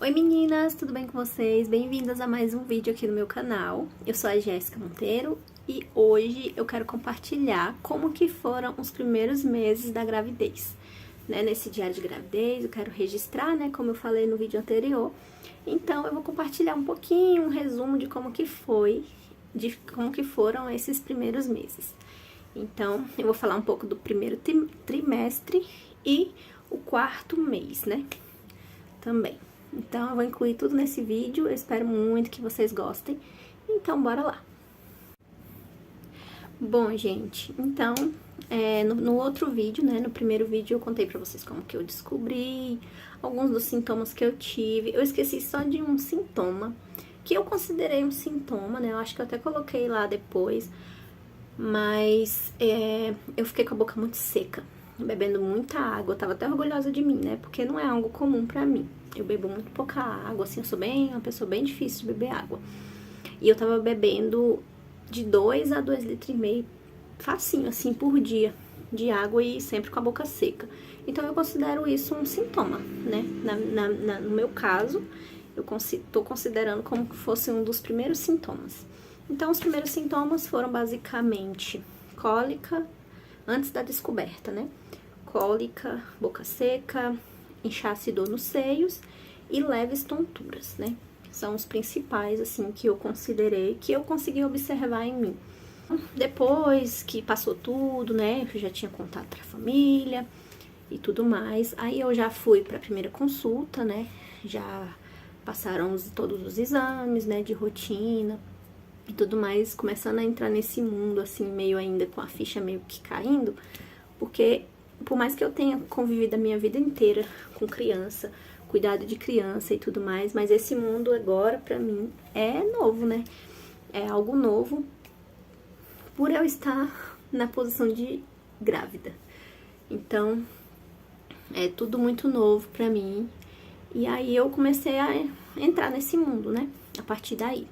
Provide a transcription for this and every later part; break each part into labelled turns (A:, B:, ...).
A: Oi meninas, tudo bem com vocês? Bem-vindas a mais um vídeo aqui no meu canal. Eu sou a Jéssica Monteiro e hoje eu quero compartilhar como que foram os primeiros meses da gravidez. Nesse diário de gravidez eu quero registrar, como eu falei no vídeo anterior. Então eu vou compartilhar um pouquinho, um resumo de como que foi, de como que foram esses primeiros meses. Então eu vou falar um pouco do primeiro trimestre e o quarto mês, também. Então, eu vou incluir tudo nesse vídeo, eu espero muito que vocês gostem. Então, bora lá! Bom, gente, então, no outro vídeo, no primeiro vídeo eu contei pra vocês como que eu descobri, alguns dos sintomas que eu tive. Eu esqueci só de um sintoma, que eu considerei um sintoma, eu acho que eu até coloquei lá depois, mas eu fiquei com a boca muito seca, bebendo muita água. Eu tava até orgulhosa de mim, porque não é algo comum pra mim. Eu bebo muito pouca água, assim, eu sou uma pessoa bem difícil de beber água. E eu tava bebendo de 2 a 2,5 litros, facinho, assim, por dia, de água e sempre com a boca seca. Então, eu considero isso um sintoma, no meu caso, eu tô considerando como que fosse um dos primeiros sintomas. Então, os primeiros sintomas foram basicamente cólica, antes da descoberta, Cólica, boca seca, inchaço e dor nos seios e leves tonturas, São os principais, assim, que eu considerei, que eu consegui observar em mim. Depois que passou tudo, eu já tinha contato pra família e tudo mais, aí eu já fui pra primeira consulta, Já passaram todos os exames, de rotina e tudo mais, começando a entrar nesse mundo, assim, meio ainda com a ficha meio que caindo, porque por mais que eu tenha convivido a minha vida inteira com criança, cuidado de criança e tudo mais, mas esse mundo agora, pra mim, é novo, É algo novo, por eu estar na posição de grávida. Então, é tudo muito novo pra mim. E aí eu comecei a entrar nesse mundo, A partir daí.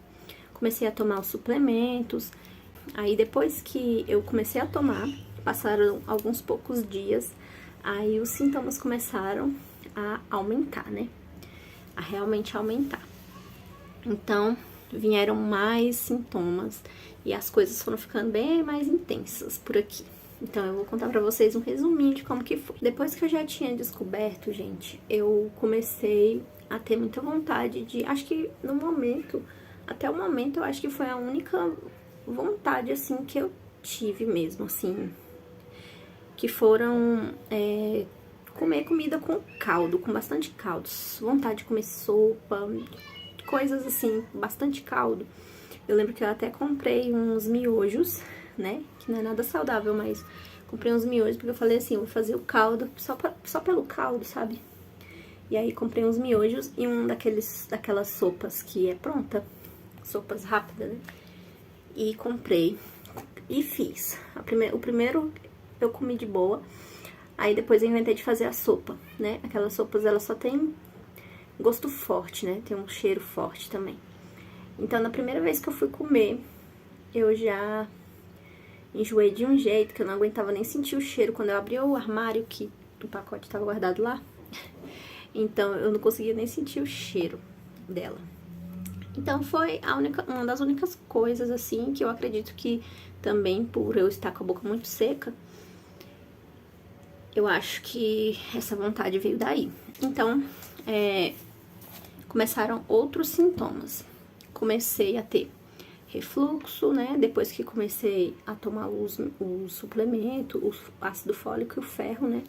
A: Comecei a tomar os suplementos. Aí depois que eu comecei a tomar, passaram alguns poucos dias, aí os sintomas começaram a aumentar, A realmente aumentar. Então, vieram mais sintomas e as coisas foram ficando bem mais intensas por aqui. Então, eu vou contar pra vocês um resuminho de como que foi. Depois que eu já tinha descoberto, gente, eu comecei a ter muita vontade de... Acho que no momento, até o momento, eu acho que foi a única vontade, assim, que eu tive mesmo, assim, que foram comer comida com caldo, com bastante caldo, vontade de comer sopa, coisas assim, bastante caldo. Eu lembro que eu até comprei uns miojos, que não é nada saudável, mas comprei uns miojos porque eu falei assim, eu vou fazer o caldo só pelo caldo, sabe? E aí comprei uns miojos e daquelas sopas que é pronta, sopas rápidas, E comprei e fiz. O primeiro eu comi de boa, aí depois eu inventei de fazer a sopa, Aquelas sopas, elas só tem gosto forte, Tem um cheiro forte também. Então, na primeira vez que eu fui comer, eu já enjoei de um jeito que eu não aguentava nem sentir o cheiro. Quando eu abri o armário, que o pacote estava guardado lá, então eu não conseguia nem sentir o cheiro dela. Então, foi uma das únicas coisas, assim, que eu acredito que também, por eu estar com a boca muito seca, eu acho que essa vontade veio daí. Então, começaram outros sintomas. Comecei a ter refluxo, depois que comecei a tomar os suplementos, o ácido fólico e o ferro,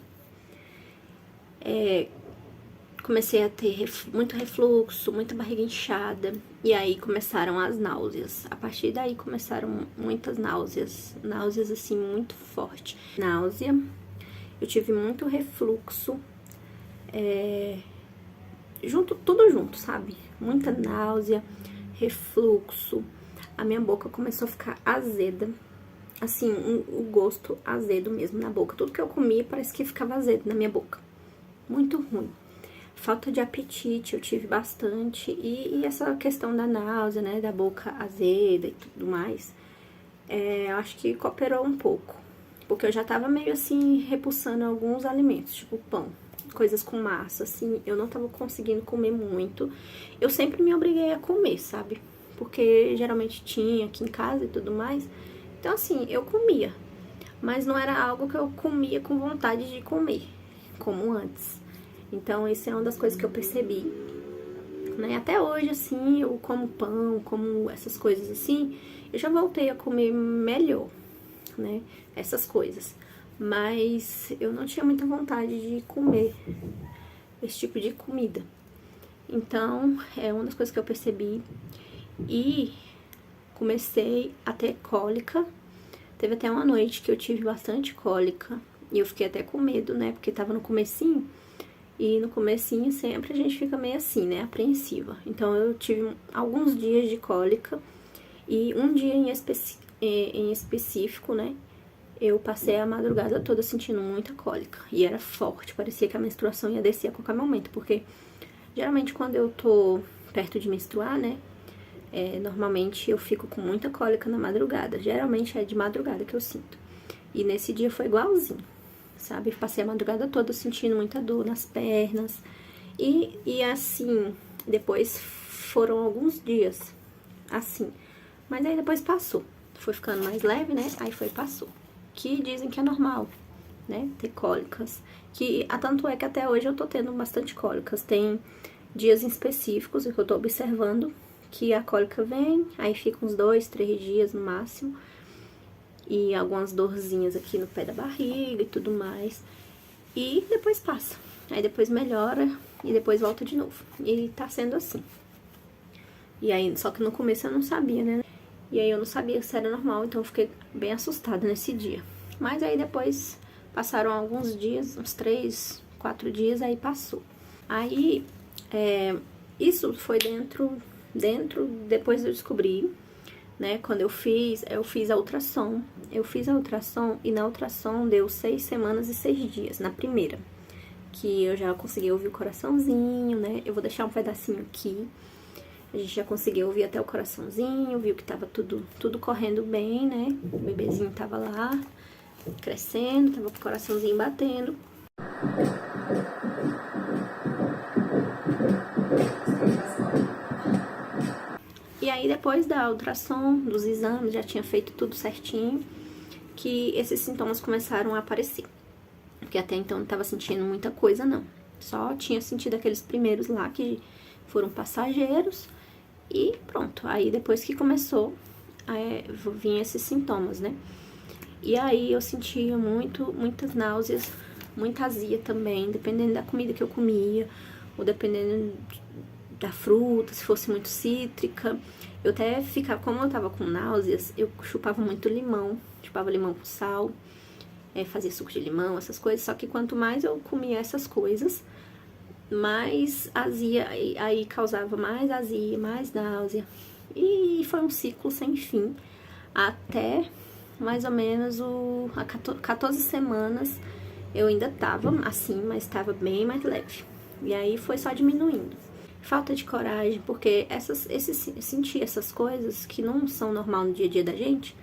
A: Comecei a ter muito refluxo, muita barriga inchada, e aí começaram as náuseas. A partir daí começaram muitas náuseas assim, muito forte. Náusea, eu tive muito refluxo, tudo junto, sabe? Muita náusea, refluxo, a minha boca começou a ficar azeda, assim, o gosto azedo mesmo na boca. Tudo que eu comia parece que ficava azedo na minha boca, muito ruim. Falta de apetite eu tive bastante, e essa questão da náusea, da boca azeda e tudo mais, acho que cooperou um pouco, porque eu já tava meio assim, repulsando alguns alimentos, tipo pão. coisas com massa, assim, eu não tava conseguindo comer muito. Eu sempre me obriguei a comer, sabe? Porque geralmente tinha aqui em casa e tudo mais. Então, assim, eu comia. Mas não era algo que eu comia com vontade de comer, como antes. Então, isso é uma das coisas que eu percebi, né? Até hoje, assim, eu como pão, como essas coisas assim, eu já voltei a comer melhor, né? Essas coisas. Mas eu não tinha muita vontade de comer esse tipo de comida. Então, é uma das coisas que eu percebi. E comecei a ter cólica. Teve até uma noite que eu tive bastante cólica. E eu fiquei até com medo, né? Porque tava no comecinho. E no comecinho sempre a gente fica meio assim, né? Apreensiva. Então, eu tive alguns dias de cólica. E um dia em específico, né? Eu passei a madrugada toda sentindo muita cólica. E era forte, parecia que a menstruação ia descer a qualquer momento. Porque, geralmente, quando eu tô perto de menstruar, né? Normalmente eu fico com muita cólica na madrugada. Geralmente é de madrugada que eu sinto. E nesse dia foi igualzinho, sabe? Passei a madrugada toda sentindo muita dor nas pernas. E assim, depois foram alguns dias assim. Mas aí depois passou. Foi ficando mais leve, né? Aí passou. Que dizem que é normal, né? Ter cólicas. Tanto é que até hoje eu tô tendo bastante cólicas. Tem dias específicos que eu tô observando que a cólica vem, aí fica uns 2, 3 dias no máximo. E algumas dorzinhas aqui no pé da barriga e tudo mais. E depois passa. Aí depois melhora e depois volta de novo. E tá sendo assim. E aí, só que no começo eu não sabia, né? E aí eu não sabia se era normal, então eu fiquei bem assustada nesse dia. Mas aí depois passaram alguns dias, uns 3, 4 dias, aí passou. Aí, isso foi depois eu descobri, né, quando eu fiz a ultrassom. Eu fiz a ultrassom e na ultrassom deu 6 semanas e 6 dias, na primeira. Que eu já consegui ouvir o coraçãozinho, né, eu vou deixar um pedacinho aqui. A gente já conseguiu ouvir até o coraçãozinho, viu que tava tudo correndo bem, né? O bebezinho tava lá, crescendo, tava com o coraçãozinho batendo. E aí, depois da ultrassom, dos exames, já tinha feito tudo certinho, que esses sintomas começaram a aparecer. Porque até então não tava sentindo muita coisa, não. Só tinha sentido aqueles primeiros lá que foram passageiros. E pronto, aí depois que começou, vinha esses sintomas, né? E aí eu sentia muitas náuseas, muita azia também, dependendo da comida que eu comia, ou dependendo da fruta, se fosse muito cítrica. Eu até ficava, como eu tava com náuseas, eu chupava muito limão, chupava limão com sal, fazia suco de limão, essas coisas. Só que quanto mais eu comia essas coisas, mais azia, aí causava mais azia, mais náusea. E foi um ciclo sem fim, até mais ou menos 14 semanas eu ainda tava assim, mas tava bem mais leve. E aí foi só diminuindo. Falta de coragem, porque sentir essas coisas que não são normal no dia a dia da gente,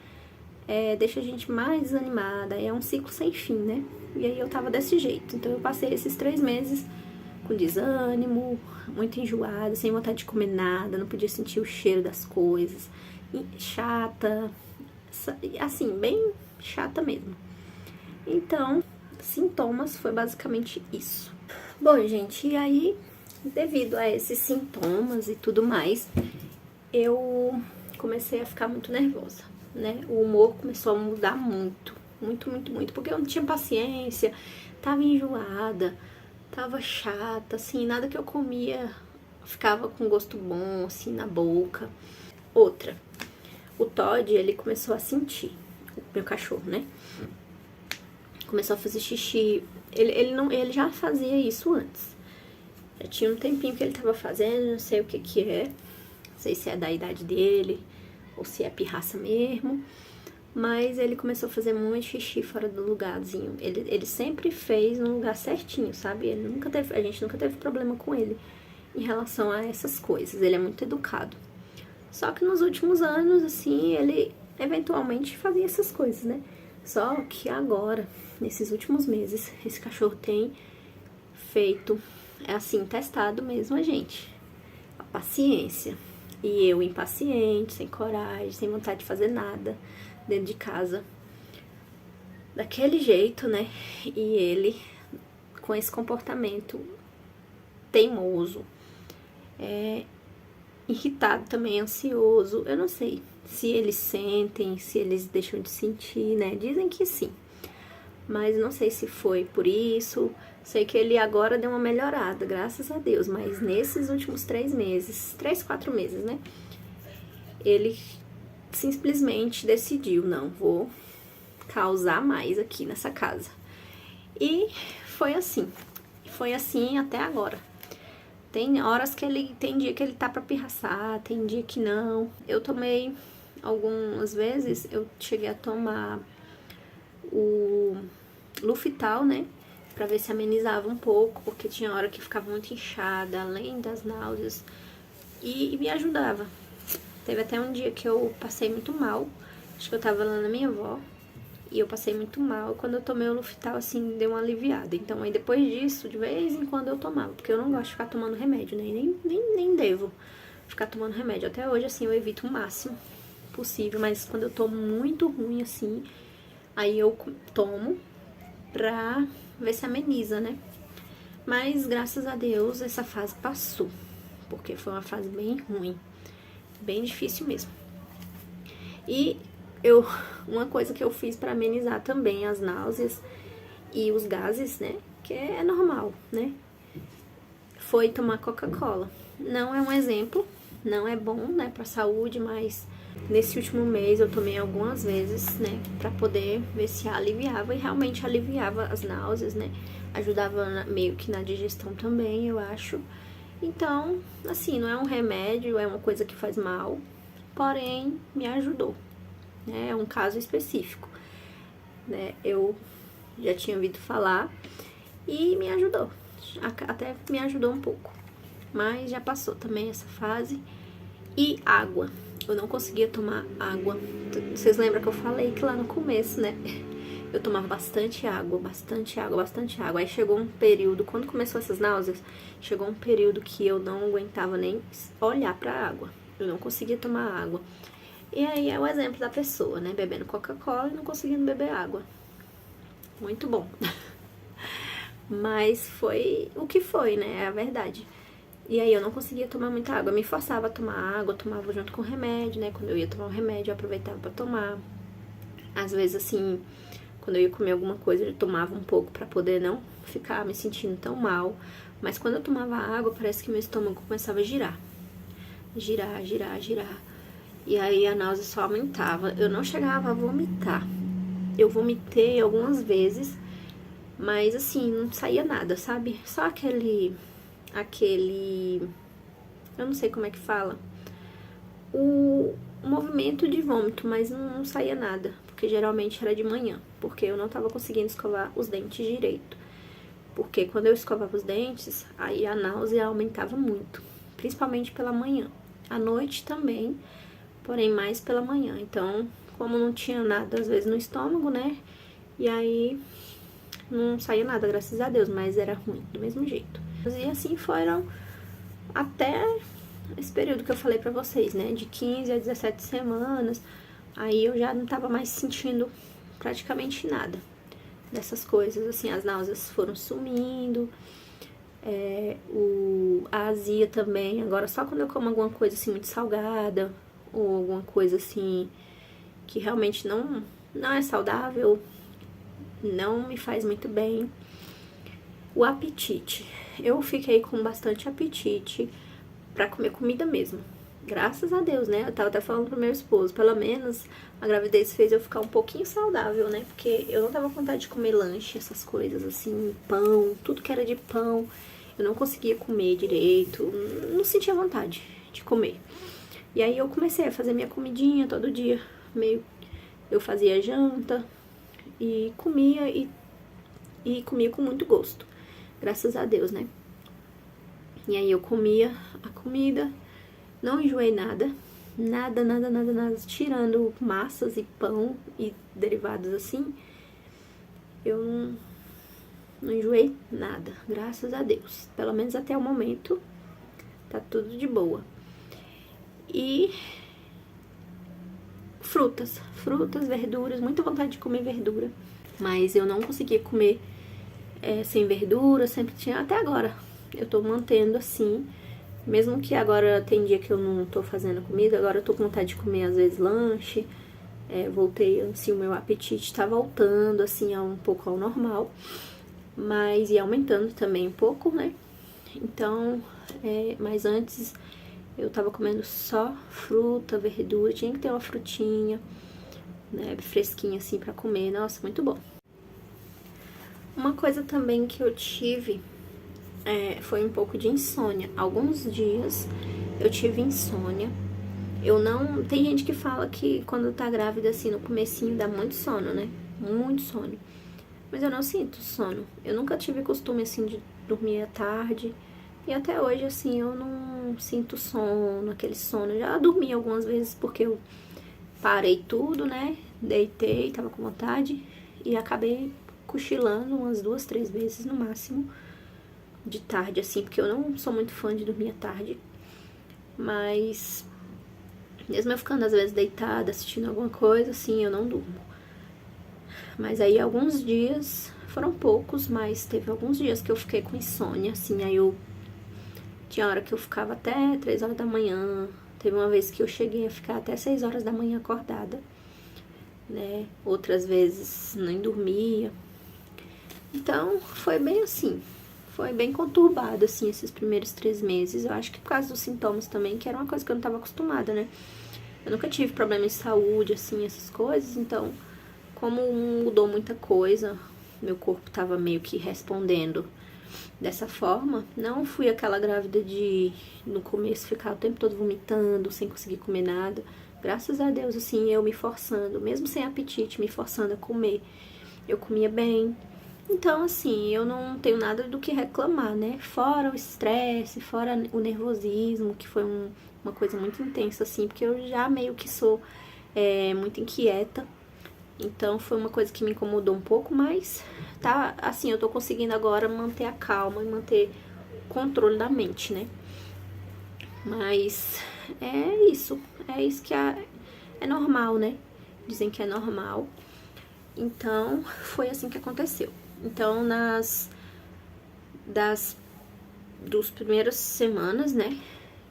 A: deixa a gente mais desanimada, é um ciclo sem fim, né? E aí eu tava desse jeito, então eu passei esses 3 meses com desânimo, muito enjoada, sem vontade de comer nada, não podia sentir o cheiro das coisas, chata, assim, bem chata mesmo. Então, sintomas foi basicamente isso. Bom, gente, e aí, devido a esses sintomas e tudo mais, eu comecei a ficar muito nervosa, né? O humor começou a mudar muito, porque eu não tinha paciência, tava enjoada, tava chata, assim, nada que eu comia ficava com gosto bom, assim, na boca. Outra, o Todd, ele começou a sentir, o meu cachorro, né? Começou a fazer xixi. Ele já fazia isso antes. Já tinha um tempinho que ele tava fazendo, não sei o que é. Não sei se é da idade dele, ou se é pirraça mesmo. Mas ele começou a fazer muito xixi fora do lugarzinho. Ele sempre fez no lugar certinho, sabe? A gente nunca teve problema com ele em relação a essas coisas. Ele é muito educado. Só que nos últimos anos, assim, ele eventualmente fazia essas coisas, né? Só que agora, nesses últimos meses, esse cachorro tem feito, é assim, testado mesmo a gente. A paciência. E eu impaciente, sem coragem, sem vontade de fazer nada dentro de casa. Daquele jeito, né? E ele com esse comportamento teimoso, irritado também, ansioso. Eu não sei se eles sentem, se eles deixam de sentir, né? Dizem que sim. Mas não sei se foi por isso. Sei que ele agora deu uma melhorada, graças a Deus. Mas nesses últimos 3 meses, 3, 4 meses, né? Ele simplesmente decidiu, não, vou causar mais aqui nessa casa. E foi assim. Foi assim até agora. Tem horas que tem dia que ele tá pra pirraçar, tem dia que não. Eu tomei, algumas vezes, eu cheguei a tomar o Lufital, né? Pra ver se amenizava um pouco, porque tinha hora que ficava muito inchada, além das náuseas. E me ajudava. Teve até um dia que eu passei muito mal. Acho que eu tava lá na minha avó. E eu passei muito mal. Quando eu tomei o Lufital, assim, deu uma aliviada. Então, aí depois disso, de vez em quando eu tomava. Porque eu não gosto de ficar tomando remédio, né? Nem devo ficar tomando remédio. Até hoje, assim, eu evito o máximo possível. Mas quando eu tô muito ruim, assim, aí eu tomo pra ver se ameniza, né? Mas, graças a Deus, essa fase passou. Porque foi uma fase bem ruim. Bem difícil mesmo. E uma coisa que eu fiz pra amenizar também as náuseas e os gases, né? Que é normal, né? Foi tomar Coca-Cola. Não é um exemplo, não é bom, né, pra saúde, mas nesse último mês eu tomei algumas vezes, né, pra poder ver se aliviava, e realmente aliviava as náuseas, né? Ajudava meio que na digestão também, eu acho. Então, assim, não é um remédio, é uma coisa que faz mal, porém me ajudou. É um caso específico, né? Eu já tinha ouvido falar e me ajudou, até me ajudou um pouco, mas já passou também essa fase. E água, eu não conseguia tomar água. Vocês lembram que eu falei que lá no começo, né? Eu tomava bastante água, bastante água, bastante água. Aí chegou um período, quando começou essas náuseas, chegou um período que eu não aguentava nem olhar pra água. Eu não conseguia tomar água. E aí é o exemplo da pessoa, né? Bebendo Coca-Cola e não conseguindo beber água. Muito bom. Mas foi o que foi, né? É a verdade. E aí eu não conseguia tomar muita água. Eu me forçava a tomar água, eu tomava junto com o remédio, né? Quando eu ia tomar o remédio, eu aproveitava pra tomar. Às vezes, assim, quando eu ia comer alguma coisa, eu tomava um pouco pra poder não ficar me sentindo tão mal. Mas quando eu tomava água, parece que meu estômago começava a girar. Girar, girar, girar. E aí a náusea só aumentava. Eu não chegava a vomitar. Eu vomitei algumas vezes, mas assim, não saía nada, sabe? Só aquele... eu não sei como é que fala. O movimento de vômito, mas não saía nada. Porque geralmente era de manhã. Porque eu não tava conseguindo escovar os dentes direito. Porque quando eu escovava os dentes, aí a náusea aumentava muito. Principalmente pela manhã. À noite também, porém mais pela manhã. Então, como não tinha nada, às vezes, no estômago, né? E aí, não saía nada, graças a Deus, mas era ruim, do mesmo jeito. E assim foram até esse período que eu falei pra vocês, né? De 15 a 17 semanas. Aí eu já não tava mais sentindo praticamente nada dessas coisas, assim, as náuseas foram sumindo. A azia também, agora só quando eu como alguma coisa assim muito salgada, ou alguma coisa assim que realmente não é saudável, não me faz muito bem. O apetite, eu fiquei com bastante apetite pra comer comida mesmo, graças a Deus, né? Eu tava até falando pro meu esposo, pelo menos a gravidez fez eu ficar um pouquinho saudável, né? Porque eu não tava com vontade de comer lanche, essas coisas assim, pão, tudo que era de pão. Eu não conseguia comer direito, não sentia vontade de comer. E aí eu comecei a fazer minha comidinha todo dia, eu fazia janta e comia e comia com muito gosto, graças a Deus, né? E aí eu comia a comida, não enjoei nada, nada, tirando massas e pão e derivados assim, eu não enjoei nada, graças a Deus. Pelo menos até o momento, tá tudo de boa. E frutas, verduras, muita vontade de comer verdura. Mas eu não conseguia comer sem verdura, sempre tinha, até agora. Eu tô mantendo assim, mesmo que agora tem dia que eu não tô fazendo comida, agora eu tô com vontade de comer às vezes lanche. Voltei, assim, o meu apetite tá voltando, assim, a um pouco ao normal. Mas ia aumentando também um pouco, né? Então, mas antes eu tava comendo só fruta, verdura, tinha que ter uma frutinha, né, fresquinha assim pra comer, nossa, muito bom. Uma coisa também que eu tive foi um pouco de insônia. Alguns dias eu tive insônia. Eu não... Tem gente que fala que quando tá grávida, assim, no comecinho dá muito sono, né? Muito sono. Mas eu não sinto sono. Eu nunca tive costume, assim, de dormir à tarde. E até hoje, assim, eu não sinto sono, aquele sono. Eu já dormi algumas vezes porque eu parei tudo, né? Deitei, tava com vontade. E acabei cochilando umas 2, 3 vezes no máximo. De tarde, assim, porque eu não sou muito fã de dormir à tarde. Mas mesmo eu ficando às vezes deitada, assistindo alguma coisa, assim, eu não durmo. Mas aí alguns dias, foram poucos, mas teve alguns dias que eu fiquei com insônia, assim, aí eu... Tinha hora que eu ficava até 3 horas da manhã, teve uma vez que eu cheguei a ficar até 6 horas da manhã acordada, né? Outras vezes nem dormia. Então, foi bem assim, foi bem conturbado, assim, esses primeiros 3 meses. Eu acho que por causa dos sintomas também, que era uma coisa que eu não tava acostumada, né? Eu nunca tive problema de saúde, assim, essas coisas, então, como mudou muita coisa, meu corpo tava meio que respondendo dessa forma. Não fui aquela grávida de, no começo, ficar o tempo todo vomitando, sem conseguir comer nada. Graças a Deus, assim, eu me forçando, mesmo sem apetite, me forçando a comer. Eu comia bem. Então, assim, eu não tenho nada do que reclamar, né? Fora o estresse, fora o nervosismo, que foi uma coisa muito intensa, assim, porque eu já meio que sou muito inquieta. Então, foi uma coisa que me incomodou um pouco, mas tá, assim, eu tô conseguindo agora manter a calma e manter o controle da mente, né? Mas é isso que é normal, né? Dizem que é normal. Então, foi assim que aconteceu. Então, dos primeiras semanas, né,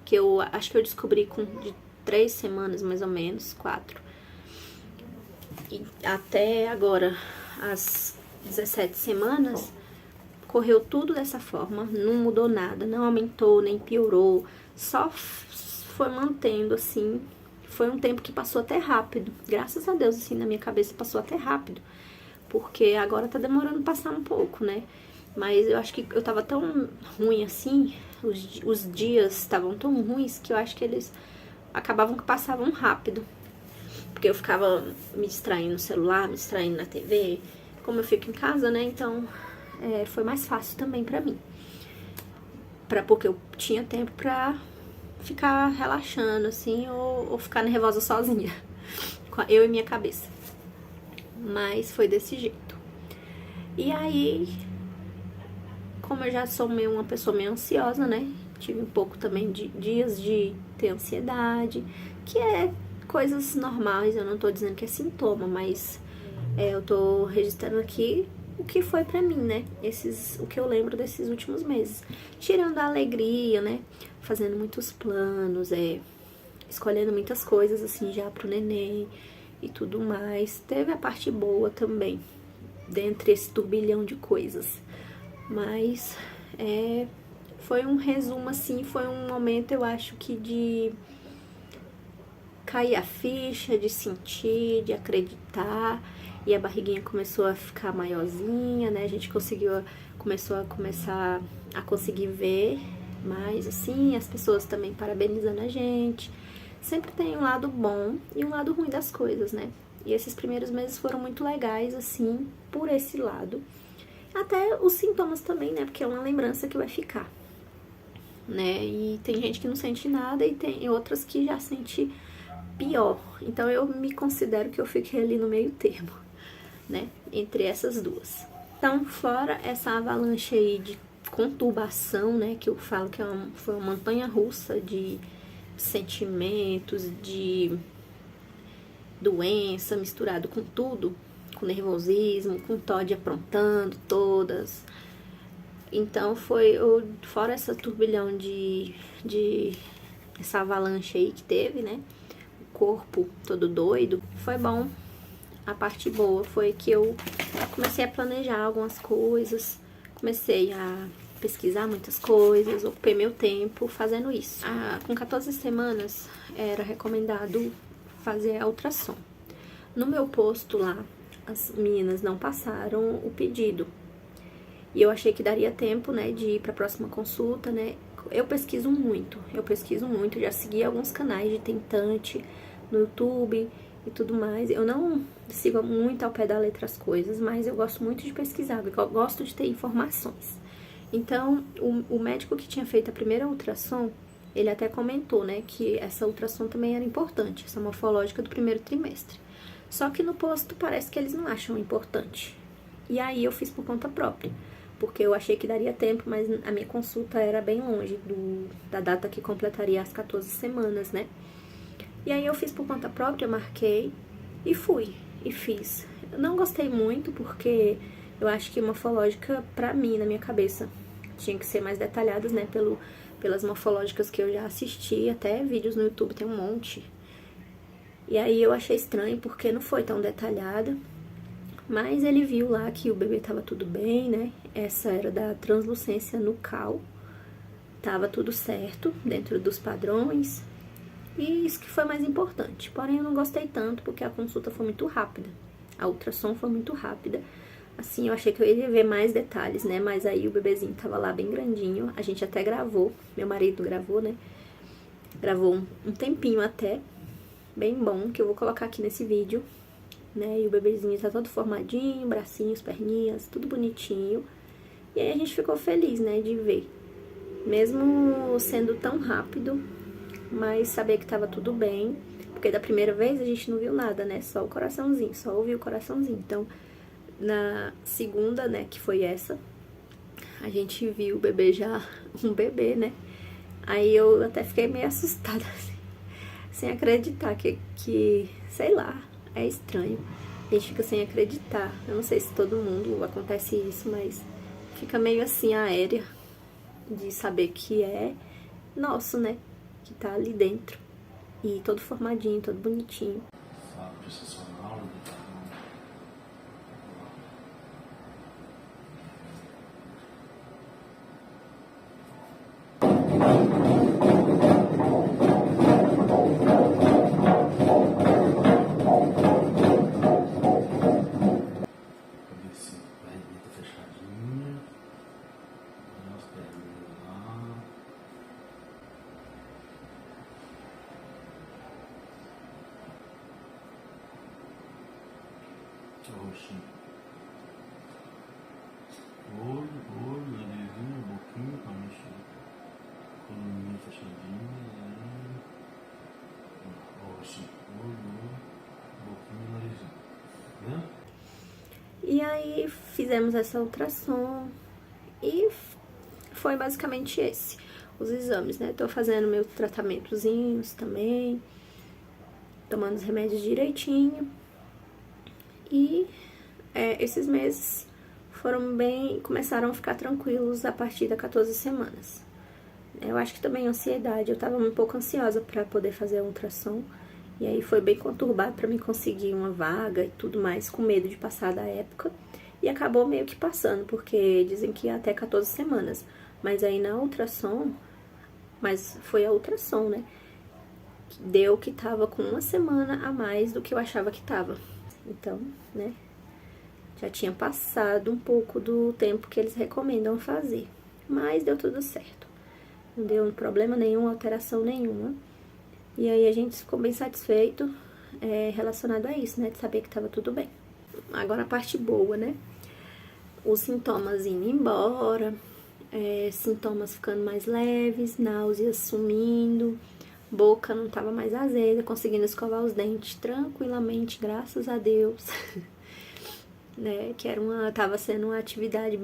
A: que eu acho que eu descobri de 3 semanas, mais ou menos, 4. E até agora, as 17 semanas, correu tudo dessa forma, não mudou nada, não aumentou, nem piorou, só foi mantendo, assim. Foi um tempo que passou até rápido, graças a Deus, assim, na minha cabeça passou até rápido. Porque agora tá demorando passar um pouco, né? Mas eu acho que eu tava tão ruim assim, os dias estavam tão ruins que eu acho que eles acabavam que passavam rápido. Porque eu ficava me distraindo no celular, me distraindo na TV. Como eu fico em casa, né? Então foi mais fácil também pra mim. Porque eu tinha tempo pra ficar relaxando, assim, ou ficar nervosa sozinha. Eu e minha cabeça. Mas foi desse jeito. E aí, como eu já sou uma pessoa meio ansiosa, né? Tive um pouco também de dias de ter ansiedade, que é coisas normais, eu não tô dizendo que é sintoma, mas eu tô registrando aqui o que foi pra mim, né? O que eu lembro desses últimos meses. Tirando a alegria, né? Fazendo muitos planos, escolhendo muitas coisas, assim, já pro neném e tudo mais. Teve a parte boa também, dentre esse turbilhão de coisas. Mas foi um resumo, assim, foi um momento, eu acho que de cair a ficha, de sentir, de acreditar. E a barriguinha começou a ficar maiorzinha, né? A gente começou a começar a conseguir ver mais, assim, as pessoas também parabenizando a gente. Sempre tem um lado bom e um lado ruim das coisas, né? E esses primeiros meses foram muito legais, assim, por esse lado. Até os sintomas também, né? Porque é uma lembrança que vai ficar, né? E tem gente que não sente nada e tem outras que já sente pior. Então, eu me considero que eu fiquei ali no meio termo, né? Entre essas duas. Então, fora essa avalanche aí de conturbação, né, que eu falo que foi uma montanha-russa de sentimentos, de doença misturado com tudo, com nervosismo, com Todd aprontando todas. Então fora essa turbilhão de essa avalanche aí que teve, né? O corpo todo doido. Foi bom. A parte boa foi que eu comecei a planejar algumas coisas, comecei a pesquisar muitas coisas, ocupei meu tempo fazendo isso. Com 14 semanas era recomendado fazer a ultrassom. No meu posto lá, as meninas não passaram o pedido. E eu achei que daria tempo, né, de ir pra próxima consulta, né? Eu pesquiso muito, já segui alguns canais de tentante no YouTube e tudo mais. Eu não sigo muito ao pé da letra as coisas, mas eu gosto muito de pesquisar, porque eu gosto de ter informações. Então, o médico que tinha feito a primeira ultrassom, ele até comentou, né, que essa ultrassom também era importante, essa morfológica do primeiro trimestre. Só que no posto parece que eles não acham importante. E aí eu fiz por conta própria, porque eu achei que daria tempo, mas a minha consulta era bem longe da data que completaria as 14 semanas, né? E aí eu fiz por conta própria, marquei e fui, e fiz. Eu não gostei muito, porque eu acho que morfológica, pra mim, na minha cabeça, tinha que ser mais detalhadas, né? Pelas morfológicas que eu já assisti, até vídeos no YouTube tem um monte. E aí eu achei estranho, porque não foi tão detalhada. Mas ele viu lá que o bebê tava tudo bem, né? Essa era da translucência nucal. Tava tudo certo, dentro dos padrões. E isso que foi mais importante. Porém, eu não gostei tanto, porque a consulta foi muito rápida. A ultrassom foi muito rápida. Assim, eu achei que eu ia ver mais detalhes, né? Mas aí o bebezinho tava lá bem grandinho. A gente até gravou, meu marido gravou, né? Gravou um tempinho até. Bem bom, que eu vou colocar aqui nesse vídeo. Né? E o bebezinho tá todo formadinho, bracinhos, perninhas, tudo bonitinho. E aí a gente ficou feliz, né, de ver. Mesmo sendo tão rápido, mas saber que tava tudo bem. Porque da primeira vez a gente não viu nada, né, só o coraçãozinho, só ouviu o coraçãozinho. Então, na segunda, né, que foi essa, a gente viu o bebê já, um bebê, né. Aí eu até fiquei meio assustada, assim, sem acreditar que, sei lá, é estranho. A gente fica sem acreditar. Eu não sei se todo mundo acontece isso, mas fica meio assim aérea de saber que é nosso, né? Que tá ali dentro. E todo formadinho, todo bonitinho.
B: Roxinho. Olho, narizinho, boquinha, pra mexer. Coluninha fechadinha. Roxinho. Olho, boquinha, narizinho. Né?
A: E aí fizemos essa ultrassom. E foi basicamente esse. Os exames, né? Tô fazendo meus tratamentozinhos também. Tomando os remédios direitinho. E esses meses começaram a ficar tranquilos a partir das 14 semanas. Eu acho que também ansiedade, eu tava um pouco ansiosa pra poder fazer a ultrassom. E aí foi bem conturbado pra mim conseguir uma vaga e tudo mais, com medo de passar da época. E acabou meio que passando, porque dizem que até 14 semanas. Mas aí na ultrassom, mas foi a ultrassom, né? Deu que tava com uma semana a mais do que eu achava que tava. Então, né, já tinha passado um pouco do tempo que eles recomendam fazer. Mas deu tudo certo. Não deu problema nenhum, alteração nenhuma. E aí a gente ficou bem satisfeito relacionado a isso, né, de saber que tava tudo bem. Agora a parte boa, né, os sintomas indo embora, sintomas ficando mais leves, náuseas sumindo, boca não tava mais azeda, conseguindo escovar os dentes tranquilamente, graças a Deus. né? Que tava sendo uma atividade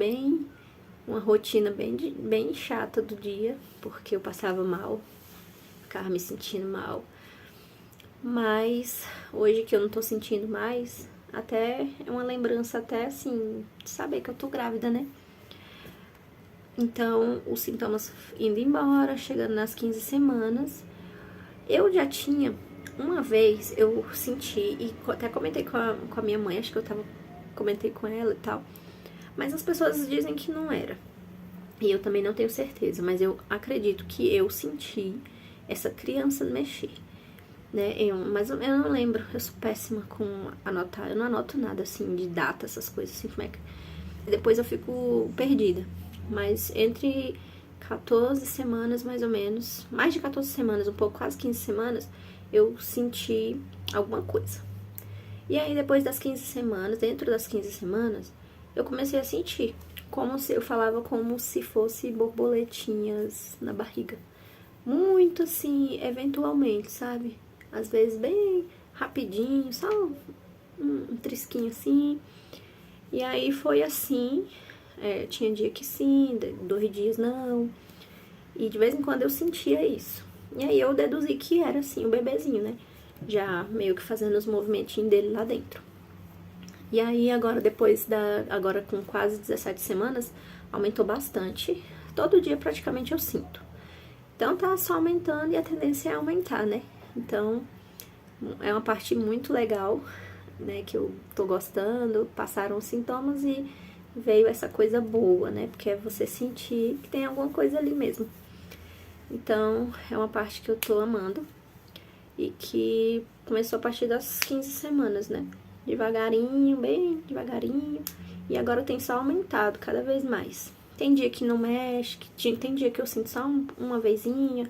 A: uma rotina bem chata do dia, porque eu passava mal, ficava me sentindo mal. Mas hoje que eu não tô sentindo mais, até é uma lembrança até assim, de saber que eu tô grávida, né? Então, os sintomas indo embora, chegando nas 15 semanas. Eu já tinha, uma vez, eu senti, e até comentei com a minha mãe, acho que comentei com ela e tal, mas as pessoas dizem que não era. E eu também não tenho certeza, mas eu acredito que eu senti essa criança mexer, né? Mas eu não lembro, eu sou péssima com anotar, eu não anoto nada assim de data, essas coisas assim, como é que. Depois eu fico perdida. Mas entre 14 semanas mais ou menos, mais de 14 semanas, um pouco, quase 15 semanas, eu senti alguma coisa. E aí depois das 15 semanas, dentro das 15 semanas, eu comecei a sentir. Eu falava como se fosse borboletinhas na barriga. Muito assim, eventualmente, sabe? Às vezes bem rapidinho, só um trisquinho assim. E aí foi assim, tinha dia que sim, 2 dias não. E de vez em quando eu sentia isso. E aí eu deduzi que era assim, o bebezinho, né? Já meio que fazendo os movimentinhos dele lá dentro. E aí agora, agora com quase 17 semanas, aumentou bastante. Todo dia praticamente eu sinto. Então tá só aumentando e a tendência é aumentar, né? Então é uma parte muito legal, né? Que eu tô gostando. Passaram os sintomas e veio essa coisa boa, né? Porque é você sentir que tem alguma coisa ali mesmo. Então é uma parte que eu tô amando e que começou a partir das 15 semanas, né? Devagarinho, bem devagarinho. E agora tem só aumentado cada vez mais. Tem dia que não mexe, tem dia que eu sinto só uma vezinha,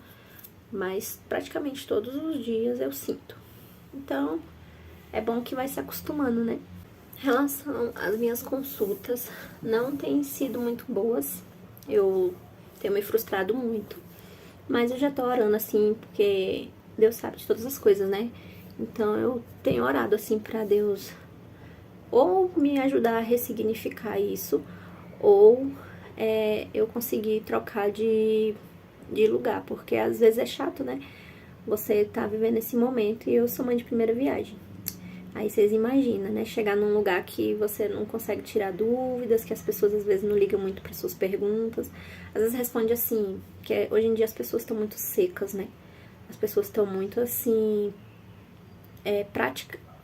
A: mas praticamente todos os dias eu sinto. Então, é bom que vai se acostumando, né? Em relação às minhas consultas, não têm sido muito boas. Eu tenho me frustrado muito. Mas eu já tô orando, assim, porque Deus sabe de todas as coisas, né? Então eu tenho orado, assim, pra Deus ou me ajudar a ressignificar isso, ou eu conseguir trocar de lugar, porque às vezes é chato, né? Você tá vivendo esse momento e eu sou mãe de primeira viagem. Aí vocês imaginam, né? Chegar num lugar que você não consegue tirar dúvidas, que as pessoas às vezes não ligam muito para suas perguntas. Às vezes responde assim, que hoje em dia as pessoas estão muito secas, né? As pessoas estão muito assim,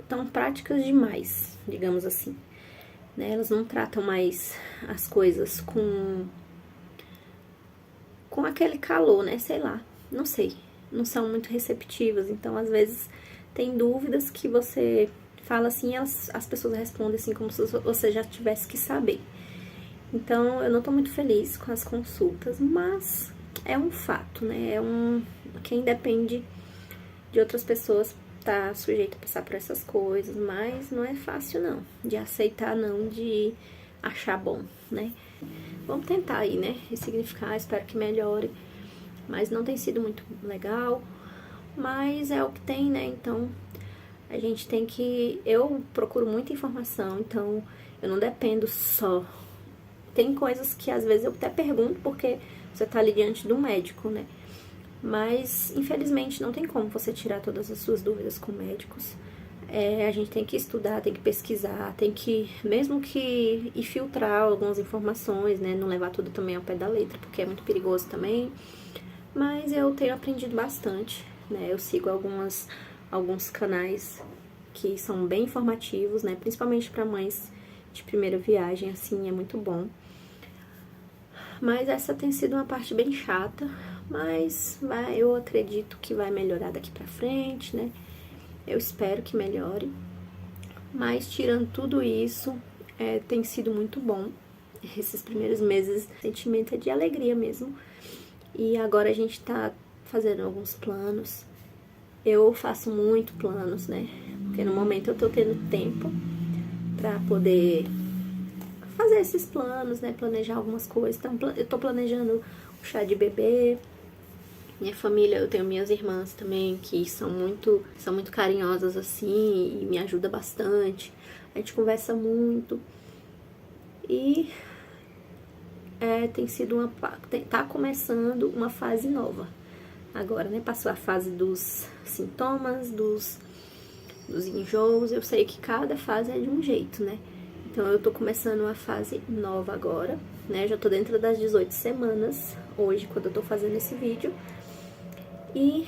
A: tão práticas demais, digamos assim. Né? Elas não tratam mais as coisas com aquele calor, né? Sei lá, não sei. Não são muito receptivas, então às vezes tem dúvidas que você fala assim, as pessoas respondem assim como se você já tivesse que saber. Então eu não tô muito feliz com as consultas, mas é um fato, né? Quem depende de outras pessoas tá sujeito a passar por essas coisas, mas não é fácil não, de aceitar não, de achar bom, né? Vamos tentar aí, né? Ressignificar, espero que melhore, mas não tem sido muito legal, mas é o que tem, né? Então a gente tem que. Eu procuro muita informação, então eu não dependo só. Tem coisas que às vezes eu até pergunto porque você tá ali diante do médico, né? Mas infelizmente não tem como você tirar todas as suas dúvidas com médicos. A gente tem que estudar, tem que pesquisar, tem que, mesmo que ir filtrar algumas informações, né? Não levar tudo também ao pé da letra, porque é muito perigoso também. Mas eu tenho aprendido bastante, né? Eu sigo alguns canais que são bem informativos, né? Principalmente para mães de primeira viagem, assim, é muito bom. Mas essa tem sido uma parte bem chata, mas eu acredito que vai melhorar daqui pra frente, né? Eu espero que melhore. Mas tirando tudo isso, tem sido muito bom. Esses primeiros meses, o sentimento é de alegria mesmo. E agora a gente tá fazendo alguns planos. Eu faço muito planos, né? Porque no momento eu tô tendo tempo pra poder fazer esses planos, né? Planejar algumas coisas. Então, eu tô planejando o chá de bebê. Minha família, eu tenho minhas irmãs também, que são muito carinhosas, assim, e me ajudam bastante. a gente conversa muito. E tem sido tá começando uma fase nova agora, né? Passou a fase dos sintomas, dos enjoos. Eu sei que cada fase é de um jeito, né? Então eu tô começando uma fase nova agora, né? Já tô dentro das 18 semanas hoje, quando eu tô fazendo esse vídeo. E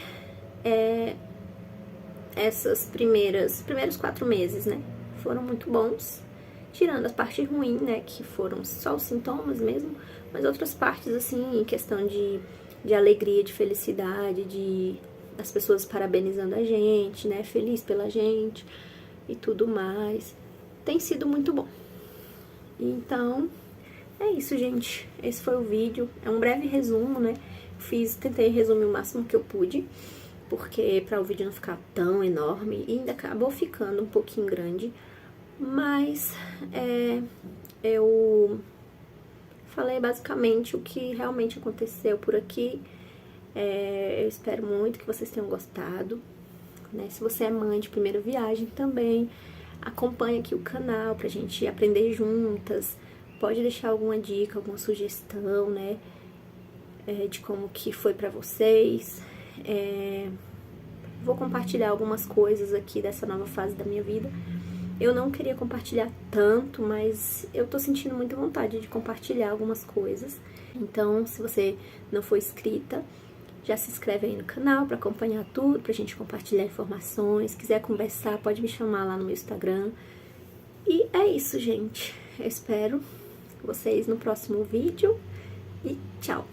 A: esses primeiros 4 meses, né? Foram muito bons. Tirando a parte ruim, né, que foram só os sintomas mesmo, mas outras partes, assim, em questão de alegria, de felicidade, as pessoas parabenizando a gente, né, feliz pela gente e tudo mais, tem sido muito bom. Então, é isso, gente. Esse foi o vídeo, é um breve resumo, né, tentei resumir o máximo que eu pude, porque para o vídeo não ficar tão enorme, e ainda acabou ficando um pouquinho grande. Mas eu falei basicamente o que realmente aconteceu por aqui. Eu espero muito que vocês tenham gostado, né? Se você é mãe de primeira viagem também, acompanhe aqui o canal pra gente aprender juntas. Pode deixar alguma dica, alguma sugestão, né? De como que foi pra vocês. Vou compartilhar algumas coisas aqui dessa nova fase da minha vida. Eu não queria compartilhar tanto, mas eu tô sentindo muita vontade de compartilhar algumas coisas. Então, se você não for inscrita, já se inscreve aí no canal pra acompanhar tudo, pra gente compartilhar informações. Se quiser conversar, pode me chamar lá no meu Instagram. E é isso, gente. Eu espero vocês no próximo vídeo e tchau!